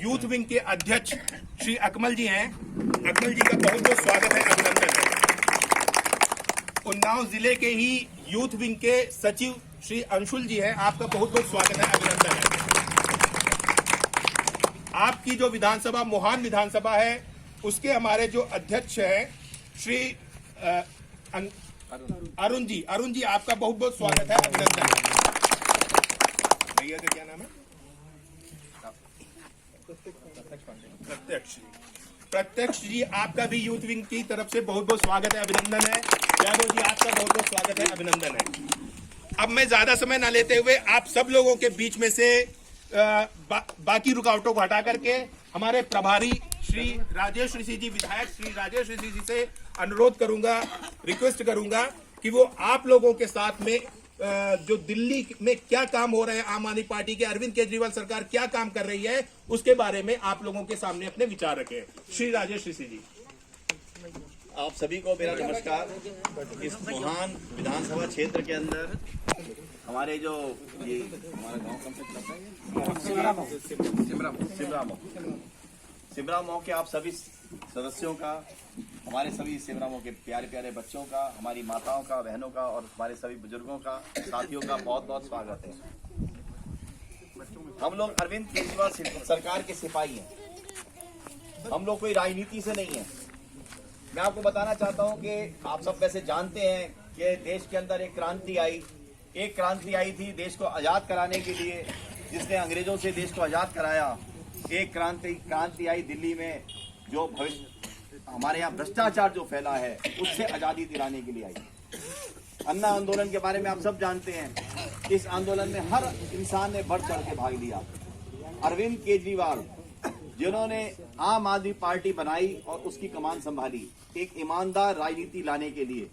Youth wing के अध्यक्ष श्री अकमल जी हैं। अकमल जी का बहुत बहुत स्वागत है, अभिनंदन है। उन्नाव जिले के ही यूथ विंग के सचिव श्री अंशुल जी हैं, आपका बहुत बहुत स्वागत है, अभिनंदन है। आपकी जो विधानसभा मोहान विधानसभा है उसके हमारे जो अध्यक्ष हैं श्री अरुण जी आपका बहुत बहुत स्वागत है, अभिनंदन है। भैया का क्या नाम है? प्रत्यक्ष जी, आपका भी यूथ विंग की तरफ से बहुत बहुत स्वागत है, अभिनंदन है। यादव जी, आपका बहुत बहुत स्वागत है, अभिनंदन है। अब मैं ज्यादा समय ना लेते हुए आप सब लोगों के बीच में से बाकी रुकावटों को हटा करके हमारे प्रभारी श्री राजेश ऋषि जी, विधायक श्री राजेश ऋषि जी से अनुरोध करूंगा, रिक्वेस्ट करूंगा कि वो आप लोगों के साथ में जो दिल्ली में क्या काम हो रहे हैं, आम आदमी पार्टी के अरविंद केजरीवाल सरकार क्या काम कर रही है उसके बारे में आप लोगों के सामने अपने विचार रखें। श्री राजेश ऋषि जी। आप सभी को मेरा नमस्कार। इस मोहान विधानसभा क्षेत्र के अंदर हमारे जो ये हमारा गांव सिमरामऊ के आप सभी सदस्यों का, हमारे सभी सिमरामऊ के प्यारे प्यारे बच्चों का, हमारी माताओं का, बहनों का और हमारे सभी बुजुर्गों का, साथियों का बहुत बहुत स्वागत है। हम लोग अरविंद केजरीवाल सरकार के सिपाही हैं। हम लोग कोई राजनीति से नहीं है। मैं आपको बताना चाहता हूं कि आप सब वैसे जानते हैं कि देश के अंदर एक क्रांति आई थी देश को आजाद कराने के लिए, जिसने अंग्रेजों से देश को आजाद कराया। एक क्रांति आई दिल्ली में, जो भविष्य हमारे यहाँ भ्रष्टाचार जो फैला है उससे आजादी दिलाने के लिए आई। अन्ना आंदोलन के बारे में आप सब जानते हैं। इस आंदोलन में हर इंसान ने बढ़ चढ़ के भाग लिया। अरविंद केजरीवाल जिन्होंने आम आदमी पार्टी बनाई और उसकी कमान संभाली एक ईमानदार राजनीति लाने के लिए,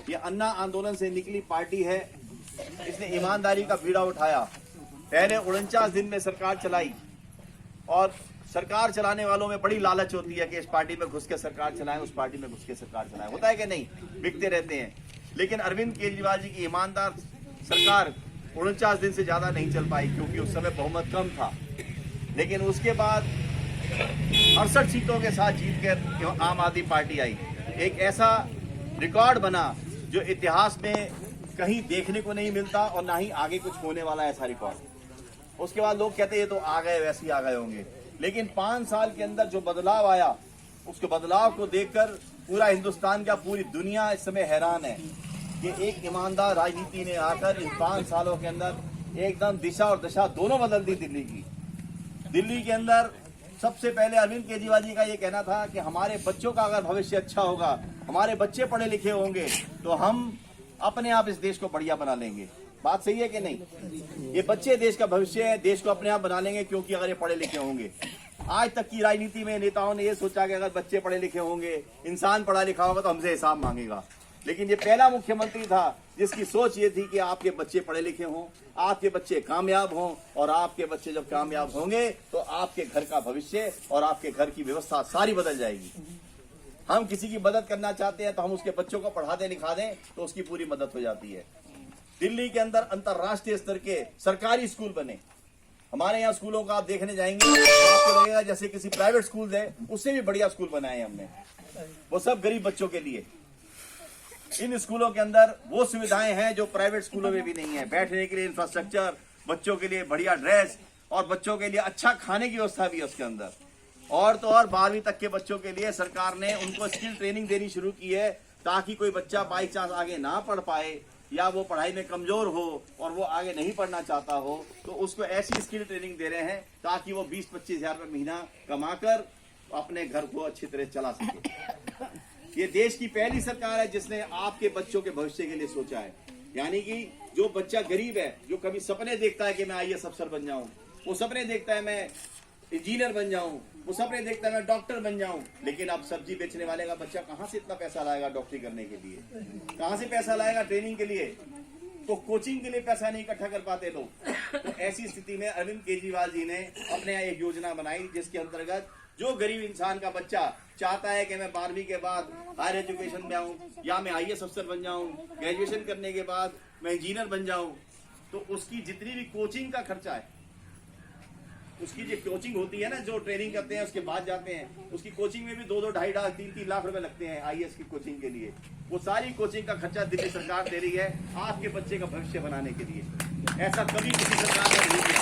ये अन्ना आंदोलन से निकली पार्टी है। इसने ईमानदारी का बीड़ा उठाया। पहले 49 दिन में सरकार चलाई और सरकार चलाने वालों में बड़ी लालच होती है कि इस पार्टी में घुस के सरकार चलाएं, उस पार्टी में घुस के सरकार चलाएं। होता है कि नहीं? बिकते रहते हैं। लेकिन अरविंद केजरीवाल जी की ईमानदार सरकार 49 दिन से ज्यादा नहीं चल पाई, क्योंकि उस समय बहुमत कम था। लेकिन उसके बाद 68 सीटों के साथ जीत कर आम आदमी पार्टी आई। एक ऐसा रिकॉर्ड बना जो इतिहास में कहीं देखने को नहीं मिलता और ना ही आगे कुछ होने वाला ऐसा रिकॉर्ड। उसके बाद लोग कहते हैं ये तो आ गए, वैसे ही आ गए होंगे। लेकिन 5 साल के अंदर जो बदलाव आया, उसके बदलाव को देखकर पूरा हिंदुस्तान का, पूरी दुनिया इस समय हैरान है कि एक ईमानदार राजनीति ने आकर इन 5 सालों के अंदर एकदम दिशा और दशा दोनों बदल दी दिल्ली की। दिल्ली के अंदर सबसे पहले अरविंद केजरीवाल जी का ये कहना था कि हमारे बच्चों का अगर भविष्य अच्छा होगा, हमारे बच्चे पढ़े लिखे होंगे, तो हम अपने आप इस देश को बढ़िया बना लेंगे। बात सही है कि नहीं? ये बच्चे देश का भविष्य है, देश को अपने आप बना लेंगे, क्योंकि अगर ये पढ़े लिखे होंगे। आज तक की राजनीति में नेताओं ने ये सोचा कि अगर बच्चे पढ़े लिखे होंगे, इंसान पढ़ा लिखा होगा तो हमसे हिसाब मांगेगा। लेकिन ये पहला मुख्यमंत्री था जिसकी सोच ये थी कि आपके बच्चे पढ़े लिखे हों, आपके बच्चे कामयाब हों, और आपके बच्चे जब कामयाब होंगे तो आपके घर का भविष्य और आपके घर की व्यवस्था सारी बदल जाएगी। हम किसी की मदद करना चाहते हैं तो हम उसके बच्चों को पढ़ा दें, लिखा दें तो उसकी पूरी मदद हो जाती है। दिल्ली के अंदर अंतर्राष्ट्रीय स्तर के सरकारी स्कूल बने। हमारे यहाँ स्कूलों का आप देखने जाएंगे तो आपको लगेगा जैसे किसी प्राइवेट स्कूल है, उससे भी बढ़िया स्कूल बनाए हमने। वो सब गरीब बच्चों के लिए। इन स्कूलों के अंदर वो सुविधाएं हैं जो प्राइवेट स्कूलों में भी नहीं है। बैठने के लिए इंफ्रास्ट्रक्चर, बच्चों के लिए बढ़िया ड्रेस और बच्चों के लिए अच्छा खाने की व्यवस्था भी है उसके अंदर। और तो और 12वीं तक के बच्चों के लिए सरकार ने उनको स्किल ट्रेनिंग देनी शुरू की है, ताकि कोई बच्चा बाई चांस आगे ना पढ़ पाए या वो पढ़ाई में कमजोर हो और वो आगे नहीं पढ़ना चाहता हो, तो उसको ऐसी स्किल ट्रेनिंग दे रहे हैं ताकि वो 20-25 हजार रुपये महीना कमाकर अपने घर को अच्छी तरह चला सके। ये देश की पहली सरकार है जिसने आपके बच्चों के भविष्य के लिए सोचा है। यानी कि जो बच्चा गरीब है, जो कभी सपने देखता है कि मैं IAS अफसर बन जाऊं, वो सपने देखता है मैं इंजीनियर बन जाऊं, वो सपने देखता है मैं डॉक्टर बन जाऊं, लेकिन अब सब्जी बेचने वाले का बच्चा कहां से इतना पैसा लाएगा डॉक्टरी करने के लिए? कहां से पैसा लाएगा ट्रेनिंग के लिए? तो कोचिंग के लिए पैसा नहीं इकट्ठा कर पाते लोग। तो ऐसी स्थिति में अरविंद केजरीवाल जी ने अपने यहाँ एक योजना बनाई, जिसके अंतर्गत जो गरीब इंसान का बच्चा चाहता है कि मैं 12वीं के बाद हायर एजुकेशन में आऊं या मैं IAS अफसर बन जाऊं, ग्रेजुएशन करने के बाद मैं इंजीनियर बन जाऊं, तो उसकी जितनी भी कोचिंग का खर्चा है उसकी जो कोचिंग होती है ना, जो ट्रेनिंग करते हैं उसके बाद जाते हैं, उसकी कोचिंग में भी 2-2, 2.5, 3-3 लाख रुपए लगते हैं IAS की कोचिंग के लिए। वो सारी कोचिंग का खर्चा दिल्ली सरकार दे रही है आपके बच्चे का भविष्य बनाने के लिए। ऐसा कभी किसी सरकार ने नहीं किया।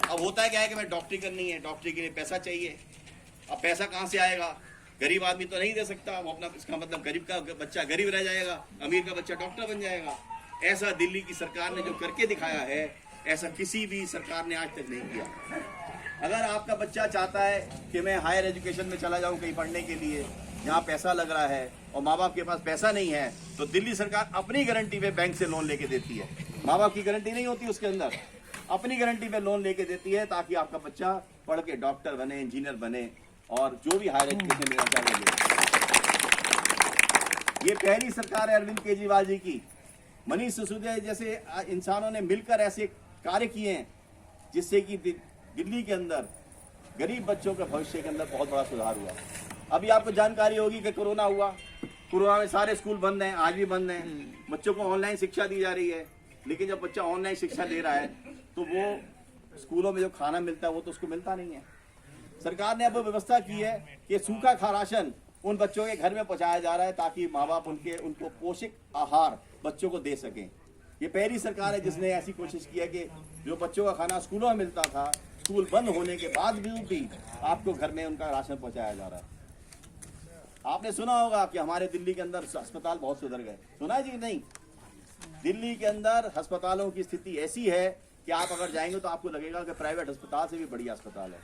अब होता है क्या है कि मैं डॉक्टरी करनी है, डॉक्टरी के लिए पैसा चाहिए। अब पैसा कहाँ से आएगा? गरीब आदमी तो नहीं दे सकता, वो अपना, इसका मतलब गरीब का बच्चा गरीब रह जाएगा, अमीर का बच्चा डॉक्टर बन जाएगा। ऐसा दिल्ली की सरकार ने जो करके दिखाया है, ऐसा किसी भी सरकार ने आज तक नहीं किया। अगर आपका बच्चा चाहता है कि मैं हायर एजुकेशन में चला जाऊं कहीं पढ़ने के लिए, जहां पैसा लग रहा है और माँ बाप के पास पैसा नहीं है, तो दिल्ली सरकार अपनी गारंटी पे बैंक से लोन लेके देती है। माँ बाप की गारंटी नहीं होती उसके अंदर, अपनी गारंटी पे लोन लेके देती है ताकि आपका बच्चा पढ़ के डॉक्टर बने, इंजीनियर बने और जो भी हायर एजुकेशन लेना चाहिए। ये पहली सरकार है अरविंद केजरीवाल जी की। मनीष सिसोदिया जैसे इंसानों ने मिलकर ऐसे कार्य किए हैं जिससे कि दिल्ली के अंदर गरीब बच्चों के भविष्य के अंदर बहुत बड़ा सुधार हुआ। अभी आपको जानकारी होगी कि कोरोना हुआ, कोरोना में सारे स्कूल बंद हैं, आज भी बंद हैं, बच्चों को ऑनलाइन शिक्षा दी जा रही है। लेकिन जब बच्चा ऑनलाइन शिक्षा ले रहा है तो वो स्कूलों में जो खाना मिलता है वो तो उसको मिलता नहीं है। सरकार ने अब व्यवस्था की है कि सूखा राशन उन बच्चों के घर में पहुंचाया जा रहा है ताकि माँ बाप उनको पौष्टिक आहार बच्चों को दे सकें। ये पहली सरकार है जिसने ऐसी कोशिश की है कि जो बच्चों का खाना स्कूलों में मिलता था, स्कूल बंद होने के बाद भी आपको घर में उनका राशन पहुंचाया जा रहा है। आपने सुना होगा कि हमारे दिल्ली के अंदर अस्पताल बहुत सुधर गए, सुना है जी? नहीं, दिल्ली के अंदर अस्पतालों की स्थिति ऐसी है कि आप अगर जाएंगे तो आपको लगेगा कि प्राइवेट अस्पताल से भी बढ़िया अस्पताल है।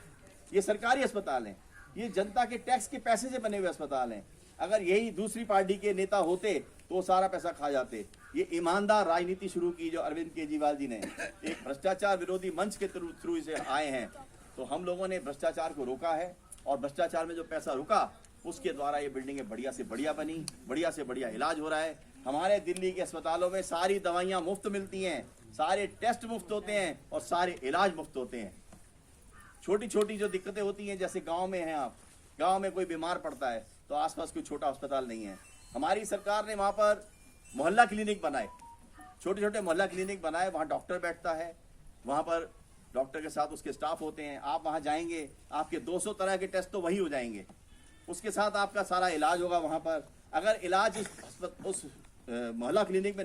ये सरकारी अस्पताल हैं, ये जनता के टैक्स के पैसे से बने हुए अस्पताल हैं। अगर यही दूसरी पार्टी के नेता होते तो सारा पैसा खा जाते। ये ईमानदार राजनीति शुरू की जो अरविंद केजरीवाल जी ने, एक भ्रष्टाचार विरोधी मंच के थ्रू इसे आए हैं, तो हम लोगों ने भ्रष्टाचार को रोका है और भ्रष्टाचार में जो पैसा रुका उसके द्वारा ये बिल्डिंगें बढ़िया से बढ़िया बनी, बढ़िया से बढ़िया इलाज हो रहा है। हमारे दिल्ली के अस्पतालों में सारी दवाइयाँ मुफ्त मिलती हैं, सारे टेस्ट मुफ्त होते हैं और सारे इलाज मुफ्त होते हैं। छोटी छोटी जो दिक्कतें होती हैं, जैसे गांव में हैं आप, गांव में कोई बीमार पड़ता है तो आसपास कोई छोटा अस्पताल नहीं है, हमारी सरकार ने वहां पर मोहल्ला क्लिनिक बनाए, छोटे छोटे मोहल्ला क्लिनिक बनाए, वहां डॉक्टर बैठता है, वहां पर डॉक्टर के साथ उसके स्टाफ होते हैं। आप वहां जाएंगे, आपके 200 तरह के टेस्ट तो वही हो जाएंगे, उसके साथ आपका सारा इलाज होगा वहां पर। अगर इलाज उस मोहल्ला क्लिनिक में